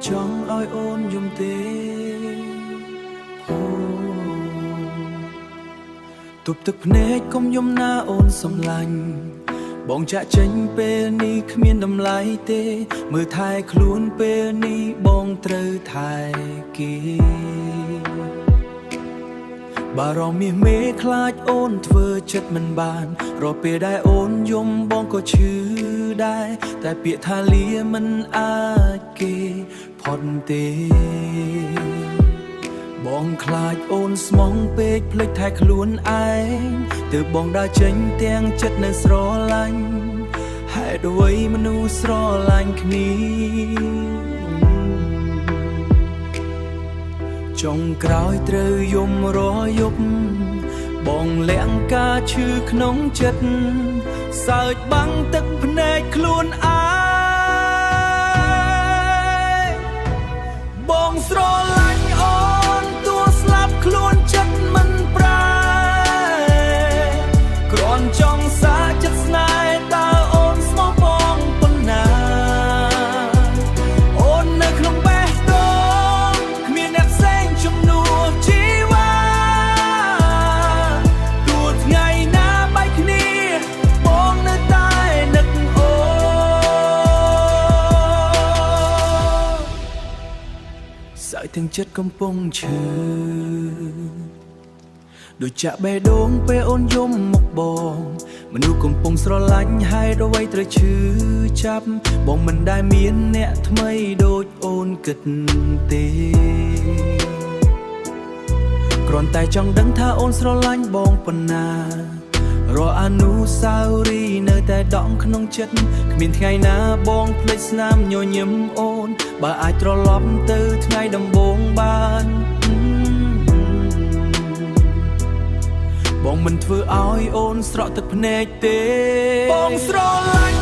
ចង់ឲ្យអូនយំទេទប់ទឹកភ្នែកកុំយំណាអូនសំឡាញ់បងចាក់ចេញពេលនេះគ្មានតម្លៃទេមើលថែខ្លួនពេលនេះបងត្រូវថែគេបារម្ភមាសមេខ្លាចអូនធ្វើចិត្តមិនបានរាល់ពេលដែលអូនយំបងក៏ឈឺដែរតែពាក្យថាលាមិនអាចគេផុតទេបងខ្លាចអូនស្មងពេកភ្លេចថែខ្លួនឯងទើបបងដើរចេញទាំងចិត្តនៅស្រឡាញ់ហេតុអ្វីមនុស្សស្រឡាញ់គ្នាចុងក្រោយត្រូវយំរយប់បងលាក់ការឈឺក្នុងចិត្តសើចបាំងទឹកភ្នែកខ្លួនឯងបងស្រឡាញ់អូនទោះស្លាប់ខ្លួនចិត្តមិនប្រែគ្រាន់ចង់សាចិត្តស្នេហ៍តើអូនស្មោះបងប៉ុណ្ណាអូននៅក្នុងបេះដូងគ្មានអ្នកផ្សេងជំនួសជីវ៉ាទោះថ្ងៃណាបែកគ្នាបងនៅតែនឹកអូនសើចទាំងចិត្តកំពុងឈឺដូចចាក់បេះដូងពេលអូនយំមកបងមនុស្សកំពុងស្រឡាញ់ហេតុអ្វីត្រូវឈឺចាប់បងមិនដែលមានអ្នកថ្មីដូចអូនគិតទេគ្រាន់តែចង់ដឹងថាអូនស្រឡាញ់បងប៉ុណ្ណារាល់អនុស្សាវរីយ៍នៅតែដក់ក្នុងចិត្តគ្មានថ្ងៃណាបងភ្លេចស្នាមញញឹមអូនបើអាចត្រឡប់ទៅថ្ងៃដំបូងបានបងមិនធ្វើឲ្យអូនស្រក់ទឹកភ្នែកទេបងស្រឡាញ់